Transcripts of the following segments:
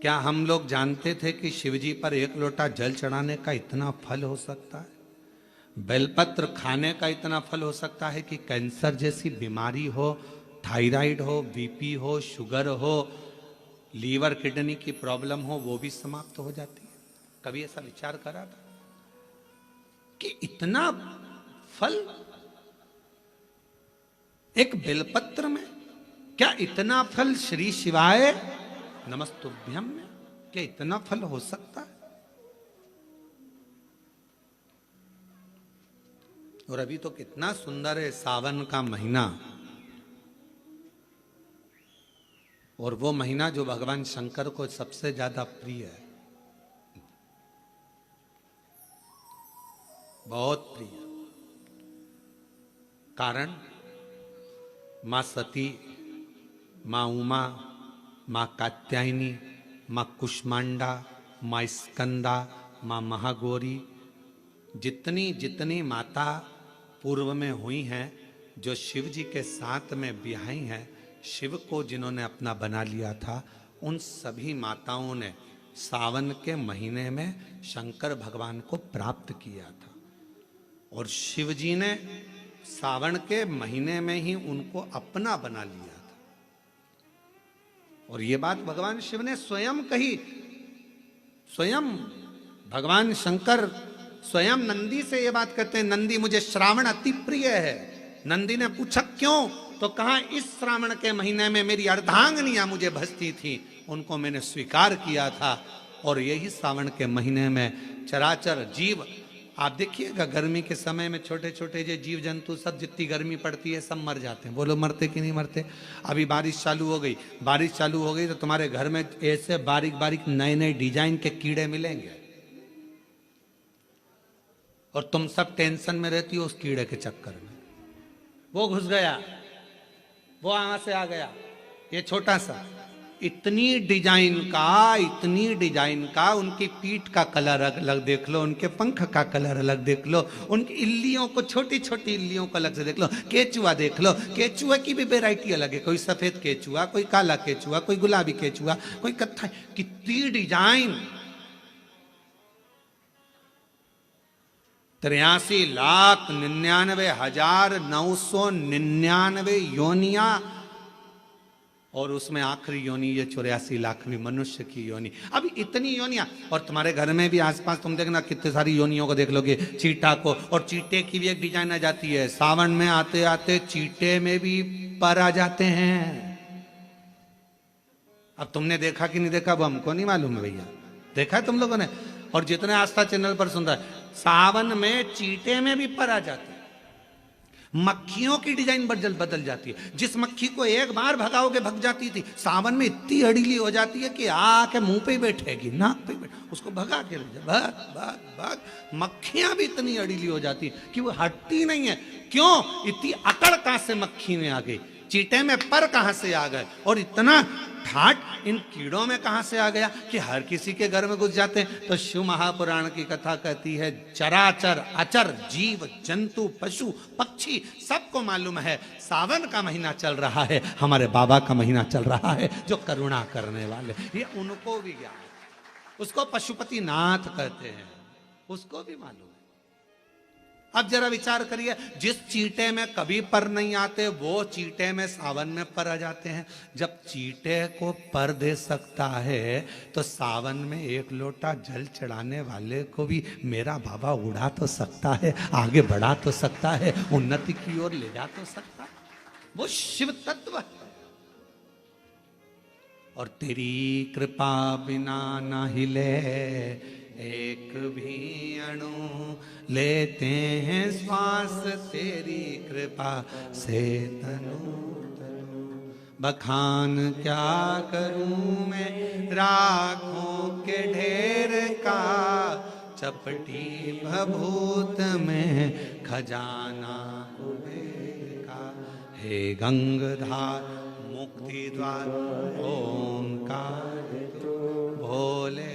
क्या हम लोग जानते थे कि शिवजी पर एक लोटा जल चढ़ाने का इतना फल हो सकता है? बेलपत्र खाने का इतना फल हो सकता है कि कैंसर जैसी बीमारी हो, थायराइड हो, बीपी हो, शुगर हो, लीवर किडनी की प्रॉब्लम हो, वो भी समाप्त हो जाती है। कभी ऐसा विचार करा था कि इतना फल एक बेलपत्र में? क्या इतना फल श्री शिवाय नमस्तुभ्यम में, क्या इतना फल हो सकता है? और अभी तो कितना सुंदर है सावन का महीना, और वो महीना जो भगवान शंकर को सबसे ज्यादा प्रिय है, बहुत प्रिय। कारण मां सती, मां उमा, मां कात्यायनी, मां कुष्मांडा, मां स्कंदा, मां महागौरी, जितनी जितनी माता पूर्व में हुई हैं, जो शिव जी के साथ में ब्याही हैं, शिव को जिन्होंने अपना बना लिया था, उन सभी माताओं ने सावन के महीने में शंकर भगवान को प्राप्त किया था। और शिव जी ने सावन के महीने में ही उनको अपना बना लिया था। और ये बात भगवान शिव ने स्वयं कही। स्वयं भगवान शंकर स्वयं नंदी से ये बात कहते हैं, नंदी मुझे श्रावण अति प्रिय है। नंदी ने पूछा क्यों? तो कहा इस श्रावण के महीने में मेरी अर्धांगनियां मुझे भजती थी, उनको मैंने स्वीकार किया था। और यही सावन के महीने में चराचर जीव, आप देखिएगा गर्मी के समय में छोटे छोटे जो जीव जंतु सब, जितनी गर्मी पड़ती है सब मर जाते हैं। बोलो मरते कि नहीं मरते? अभी बारिश चालू हो गई, बारिश चालू हो गई तो तुम्हारे घर में ऐसे बारीक बारीक नए नए डिजाइन के कीड़े मिलेंगे, और तुम सब टेंशन में रहती हो उस कीड़े के चक्कर में। वो घुस गया, वो वहां से आ गया, ये छोटा सा, इतनी डिजाइन का, उनकी पीठ का कलर अलग देख लो, उनके पंख का कलर अलग देख लो, उनकी इल्लियों को, छोटी छोटी इल्लियों को अलग से देख लो। केचुआ देख लो, केचुआ की भी वैरायटी अलग है, कोई सफेद केचुआ, कोई काला केचुआ, कोई गुलाबी केचुआ, कोई कत्था, कितनी डिजाइन। 83,99,999 योनिया, और उसमें आखिरी योनि ये 84,00,000वीं मनुष्य की योनि। अभी इतनी योनियां, और तुम्हारे घर में भी आसपास तुम देखना कितनी सारी योनियों को देख लोगे, चीटा को, और चीटे की भी एक डिजाइन आ जाती है। सावन में आते आते चीटे में भी पर आ जाते हैं। अब तुमने देखा कि नहीं देखा वो हमको नहीं मालूम है भैया, देखा है तुम लोगों ने? और जितने आस्था चैनल पर सुन रहा है, सावन में चीटे में भी पर आ जाते हैं। मक्खियों की डिजाइन बदल जाती है। जिस मक्खी को एक बार भगाओगे भग जाती थी, सावन में इतनी अड़ीली हो जाती है कि आके मुंह पे बैठेगी, नाक पे बैठ, उसको भगा के ले जा, भाग भाग भाग। मक्खियां भी इतनी अड़ीली हो जाती है कि वो हटती नहीं है। क्यों? इतनी अकड़ कहां से मक्खी में आ गई, चीटे में पर कहां से आ गए, और इतना ठाट इन कीड़ों में कहां से आ गया कि हर किसी के घर में घुस जाते हैं। तो शिव महापुराण की कथा कहती है, चराचर अचर जीव जंतु पशु पक्षी सबको मालूम है सावन का महीना चल रहा है, हमारे बाबा का महीना चल रहा है, जो करुणा करने वाले, ये उनको भी ज्ञान। उसको पशुपति नाथ कहते हैं, उसको भी मालूम है। अब जरा विचार करिए, जिस चीटे में कभी पर नहीं आते, वो चीटे में सावन में पर आ जाते हैं। जब चीटे को पर दे सकता है तो सावन में एक लोटा जल चढ़ाने वाले को भी मेरा बाबा उड़ा तो सकता है, आगे बढ़ा तो सकता है, उन्नति की ओर ले जा तो सकता है। वो शिव तत्व है। और तेरी कृपा बिना न हिले एक भी अणु, लेते हैं श्वास तेरी कृपा से तनु तनु। बखान क्या करूं मैं राखों के ढेर का, चपटी भभूत में खजाना कुबेर का। हे गंगाधार मुक्ति द्वार ओंकार भोले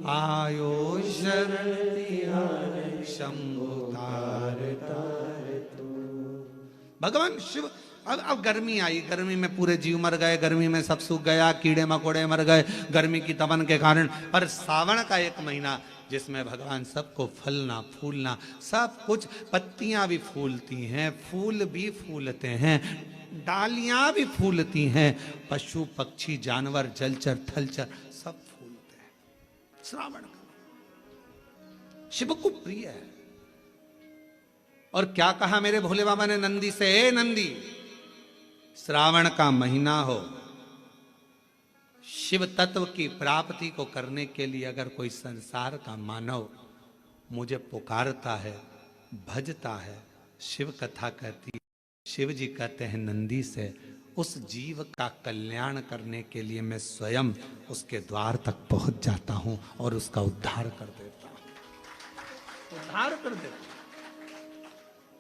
आयो शरण तिहार शंभु तार तार तू। भगवान शिव अब गर्मी आई, गर्मी में पूरे जीव मर गए, गर्मी में सब सूख गया, कीड़े मकोड़े मर गए गर्मी की तपन के कारण। पर सावन का एक महीना जिसमें भगवान सबको फलना फूलना सब कुछ, पत्तियां भी फूलती हैं, फूल भी फूलते हैं, डालियां भी फूलती हैं, पशु पक्षी जानवर जलचर थलचर सब फूलते हैं। श्रावण का शिव को प्रिय है। और क्या कहा मेरे भोले बाबा ने नंदी से, ए नंदी, श्रावण का महीना हो, शिव तत्व की प्राप्ति को करने के लिए अगर कोई संसार का मानव मुझे पुकारता है, भजता है, शिव कथा कहती है, शिव जी कहते हैं नंदी से, उस जीव का कल्याण करने के लिए मैं स्वयं उसके द्वार तक पहुंच जाता हूं और उसका उद्धार कर देता हूं, उद्धार कर देता हूं।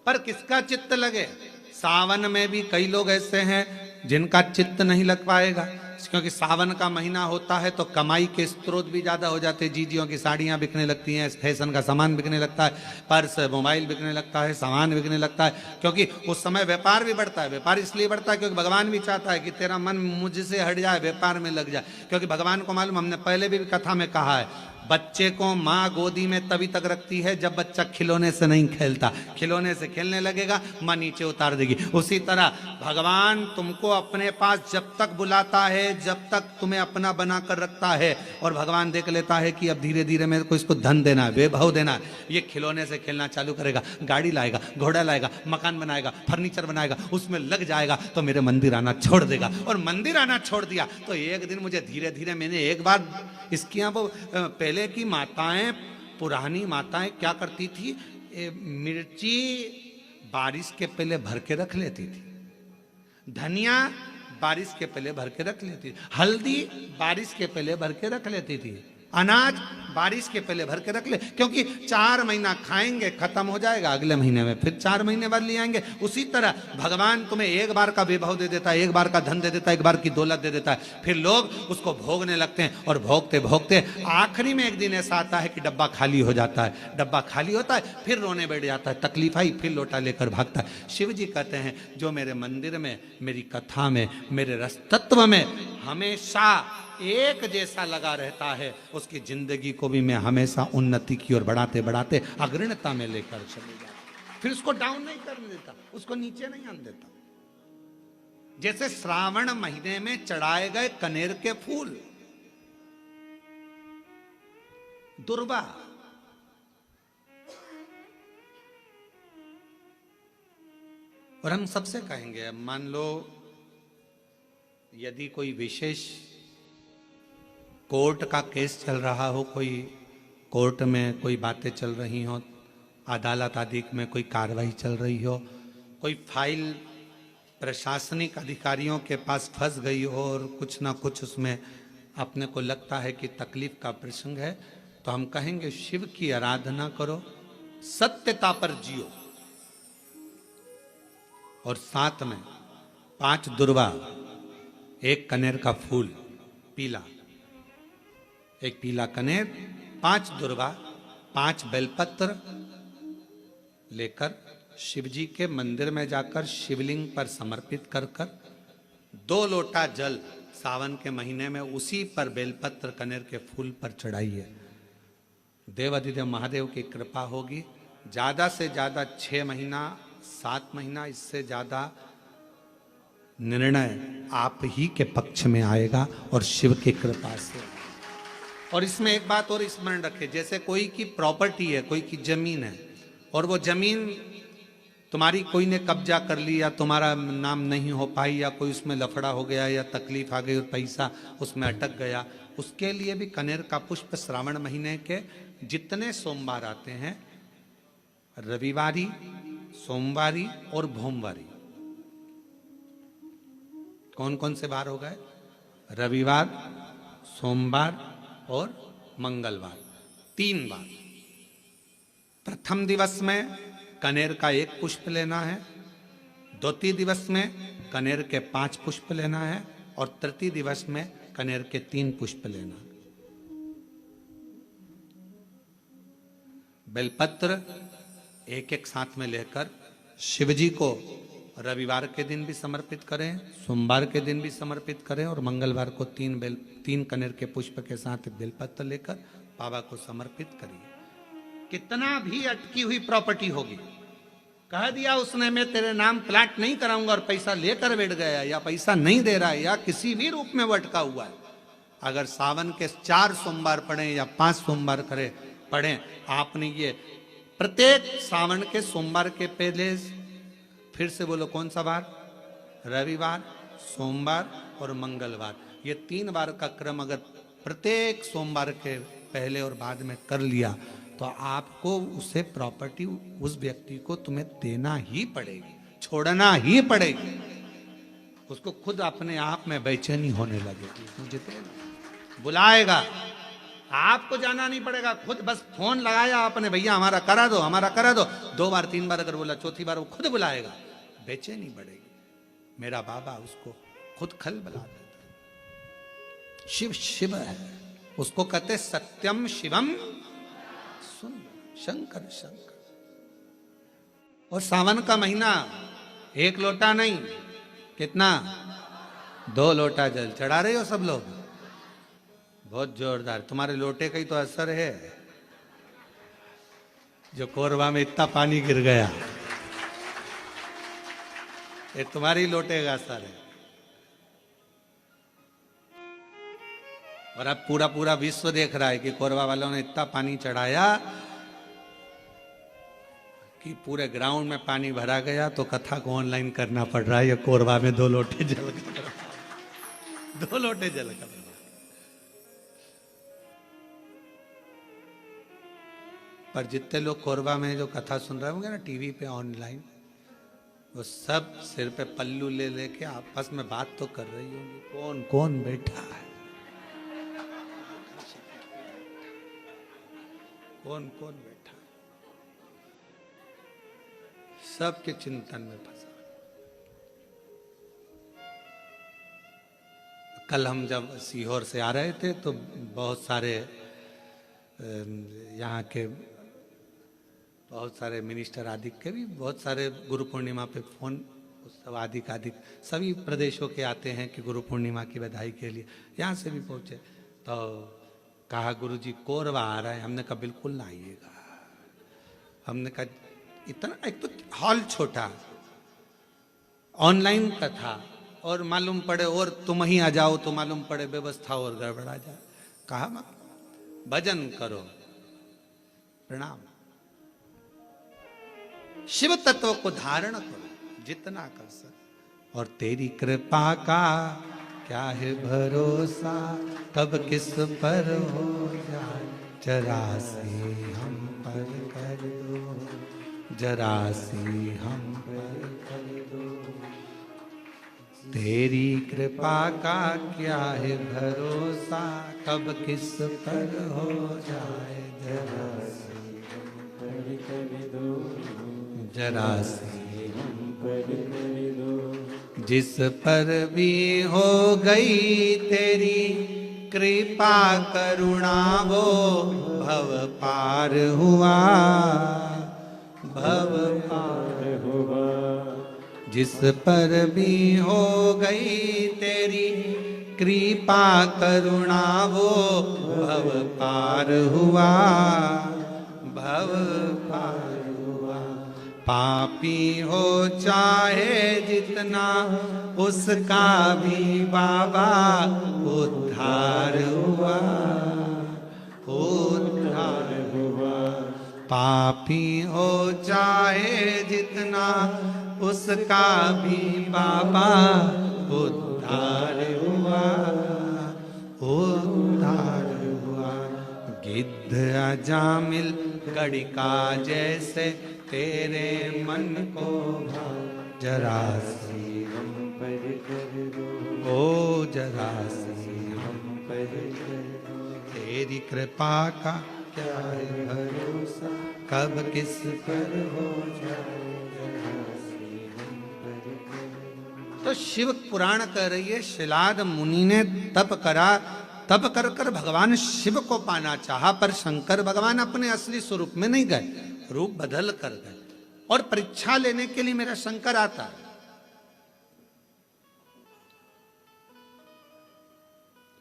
पर किसका चित्त लगे? सावन में भी कई लोग ऐसे हैं जिनका चित्त नहीं लग पाएगा, क्योंकि सावन का महीना होता है तो कमाई के स्रोत भी ज्यादा हो जाते हैं। जीजियों की साड़ियां बिकने लगती हैं, फैशन का सामान बिकने लगता है, पर्स मोबाइल बिकने लगता है, सामान बिकने लगता है, क्योंकि उस समय व्यापार भी बढ़ता है। व्यापार इसलिए बढ़ता है क्योंकि भगवान भी चाहता है कि तेरा मन मुझसे हट जाए, व्यापार में लग जाए। क्योंकि भगवान को मालूम, हमने पहले भी कथा में कहा है, बच्चे को माँ गोदी में तभी तक रखती है जब बच्चा खिलौने से नहीं खेलता, खिलौने से खेलने लगेगा माँ नीचे उतार देगी। उसी तरह भगवान तुमको अपने पास जब तक बुलाता है, जब तक तुम्हें अपना बनाकर रखता है, और भगवान देख लेता है कि अब धीरे धीरे मेरे को इसको धन देना है, वैभव देना है, ये खिलौने से खेलना चालू करेगा, गाड़ी लाएगा, घोड़ा लाएगा, मकान बनाएगा, फर्नीचर बनाएगा, उसमें लग जाएगा तो मेरे मंदिर आना छोड़ देगा। और मंदिर आना छोड़ दिया तो एक दिन मुझे धीरे धीरे, मैंने एक बार इसकी वो पहले की माताएं, पुरानी माताएं क्या करती थी, मिर्ची बारिश के पहले भर के रख लेती थी, धनिया बारिश के पहले भर के रख लेती थी, हल्दी बारिश के पहले भर के रख लेती थी, अनाज बारिश के पहले भर के रख ले, क्योंकि 4 महीना खाएंगे, खत्म हो जाएगा, अगले महीने में फिर 4 महीने बाद ले आएंगे। उसी तरह भगवान तुम्हें एक बार का वैभव दे देता है, एक बार का धन दे देता है, एक बार की दौलत दे देता है, फिर लोग उसको भोगने लगते हैं, और भोगते भोगते आखिरी में एक दिन ऐसा आता है कि डब्बा खाली हो जाता है। डब्बा खाली होता है, फिर रोने बैठ जाता है, तकलीफ आई, फिर लोटा लेकर भागता है। शिव जी कहते हैं जो मेरे मंदिर में, मेरी कथा में, मेरे रस तत्व में हमेशा एक जैसा लगा रहता है, उसकी जिंदगी को भी मैं हमेशा उन्नति की ओर बढ़ाते बढ़ाते अग्रणता में लेकर चले जाता, फिर उसको डाउन नहीं करने देता, उसको नीचे नहीं आने देता। जैसे श्रावण महीने में चढ़ाए गए कनेर के फूल, दुर्वा, और हम सबसे कहेंगे, मान लो यदि कोई विशेष कोर्ट का केस चल रहा हो, कोई कोर्ट में कोई बातें चल रही हो, अदालत आदि में कोई कार्रवाई चल रही हो, कोई फाइल प्रशासनिक अधिकारियों के पास फंस गई हो और कुछ ना कुछ उसमें अपने को लगता है कि तकलीफ का प्रसंग है, तो हम कहेंगे शिव की आराधना करो, सत्यता पर जियो, और साथ में 5 दुर्वा, 1 कनेर का फूल पीला, 1 पीला कनेर, 5 दुर्वा, 5 बेलपत्र लेकर शिव जी के मंदिर में जाकर शिवलिंग पर समर्पित कर 2 लोटा जल सावन के महीने में उसी पर बेलपत्र कनेर के फूल पर चढ़ाइए। देवाधिदेव महादेव की कृपा होगी। ज्यादा से ज्यादा 6 महीना 7 महीना, इससे ज्यादा निर्णय आप ही के पक्ष में आएगा और शिव की कृपा से। और इसमें एक बात और स्मरण रखें, जैसे कोई की प्रॉपर्टी है, कोई की जमीन है, और वो जमीन तुम्हारी कोई ने कब्जा कर ली, या तुम्हारा नाम नहीं हो पाई, या कोई उसमें लफड़ा हो गया, या तकलीफ आ गई और पैसा उसमें अटक गया, उसके लिए भी कनेर का पुष्प श्रावण महीने के जितने सोमवार आते हैं, रविवारी, सोमवारी और भोमवारी, कौन कौन से बार हो गए? रविवार, सोमवार और मंगलवार, 3 बार। प्रथम दिवस में कनेर का 1 पुष्प लेना है, द्वितीय दिवस में कनेर के 5 पुष्प लेना है, और तृतीय दिवस में कनेर के 3 पुष्प लेना है। बेलपत्र 1-1 साथ में लेकर शिव जी को रविवार के दिन भी समर्पित करें, सोमवार के दिन भी समर्पित करें और मंगलवार को 3 कनेर के पुष्प के साथ बेलपत्र लेकर बाबा को समर्पित करिए। कितना भी अटकी हुई प्रॉपर्टी होगी, कह दिया उसने मैं तेरे नाम प्लाट नहीं कराऊंगा और पैसा लेकर बैठ गया या पैसा नहीं दे रहा है या किसी भी रूप में वो अटका हुआ है, अगर सावन के 4 सोमवार पढ़ें या 5 सोमवार पढ़ें, आपने ये प्रत्येक सावन के सोमवार के पहले, फिर से बोलो कौन सा बार, रविवार, सोमवार और मंगलवार, ये 3 बार का क्रम अगर प्रत्येक सोमवार के पहले और बाद में कर लिया तो आपको उसे प्रॉपर्टी उस व्यक्ति को तुम्हें देना ही पड़ेगी, छोड़ना ही पड़ेगी। उसको खुद अपने आप में बेचैनी होने लगेगी, मुझे बुलाएगा, आपको जाना नहीं पड़ेगा, खुद बस फोन लगाया आपने, भैया हमारा करा दो, हमारा करा दो, 2 बार 3 बार अगर बोला, चौथी बार वो खुद बुलाएगा, बेचैनी बढ़ेगी। मेरा बाबा उसको खुद खल बुला देता। शिव शिव है, उसको कहते सत्यम शिवम सुंदर, शंकर शंकर। और सावन का महीना 1 लोटा नहीं, कितना, 2 लोटा जल चढ़ा रहे हो सब लोग, बहुत जोरदार। तुम्हारे लोटे का ही तो असर है, जो कोरबा में इतना पानी गिर गया, ये तुम्हारी लोटे का असर है। और अब पूरा विश्व देख रहा है कि कोरबा वालों ने इतना पानी चढ़ाया कि पूरे ग्राउंड में पानी भरा गया, तो कथा को ऑनलाइन करना पड़ रहा है, ये कोरबा में 2 लोटे जल कर, 2 लोटे जल कर। पर जितने लोग कोरबा में जो कथा सुन रहे होंगे ना टीवी पे ऑनलाइन, वो सब सिर पे पल्लू ले लेके आपस में बात तो कर रही होंगी, कौन कौन बैठा है, कौन कौन बैठा है, सबके चिंतन में फंसा। कल हम जब सीहोर से आ रहे थे तो बहुत सारे यहाँ के बहुत सारे मिनिस्टर आदि के भी बहुत सारे गुरु पूर्णिमा पे फोन, सब आदिक सभी प्रदेशों के आते हैं कि गुरु पूर्णिमा की बधाई के लिए, यहाँ से भी पहुँचे। तो कहा गुरुजी कोरबा आ रहा है, हमने कहा बिल्कुल ना आइएगा। हमने कहा इतना, एक तो हॉल छोटा, ऑनलाइन कथा, और मालूम पड़े और तुम ही आ जाओ तो मालूम पड़े व्यवस्था और गड़बड़ा जाए। कहा मत, भजन करो, प्रणाम, शिव तत्व को धारण करो जितना कर सके, और तेरी कृपा का क्या है भरोसा, कब किस पर हो जाए, जरा से हम पर कर दो, जरा से हम पर कर दो, तेरी कृपा का क्या है भरोसा, कब किस पर हो जाए, जरा से हम पर कर दो, जरा से हम पर कर दो। जिस पर भी हो गई तेरी कृपा करुणा, वो भव पार हुआ, भव पार हुआ। जिस पर भी हो गई तेरी कृपा करुणा, वो भव पार हुआ, भव पार हुआ। पापी हो चाहे जितना, उसका भी बाबा उद्धार हुआ, उद्धार हुआ। पापी हो चाहे जितना, उसका भी बाबा उद्धार हुआ, उद्धार हुआ। गिद्ध अजामिल गड़िका जैसे तेरे मन को जरा सी हम पर कर दो, ओ जरा सी हम पर कर दो। तेरी कृपा का क्या है भरोसा, कब किस पर हो जाए, जरा सी हम पर कर दो। तो शिव पुराण कह रही है, शिलाद मुनि ने तप करा, तप कर कर भगवान शिव को पाना चाहा, पर शंकर भगवान अपने असली स्वरूप में नहीं गए, रूप बदल कर गए। और परीक्षा लेने के लिए मेरा शंकर आता है,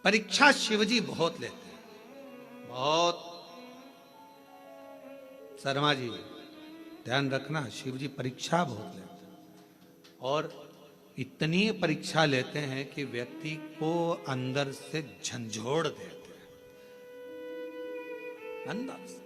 परीक्षा शिवजी बहुत लेते हैं, बहुत। शर्मा जी ध्यान रखना, शिवजी परीक्षा बहुत लेते हैं, और इतनी परीक्षा लेते हैं कि व्यक्ति को अंदर से झंझोड़ देते हैं, अंदर से।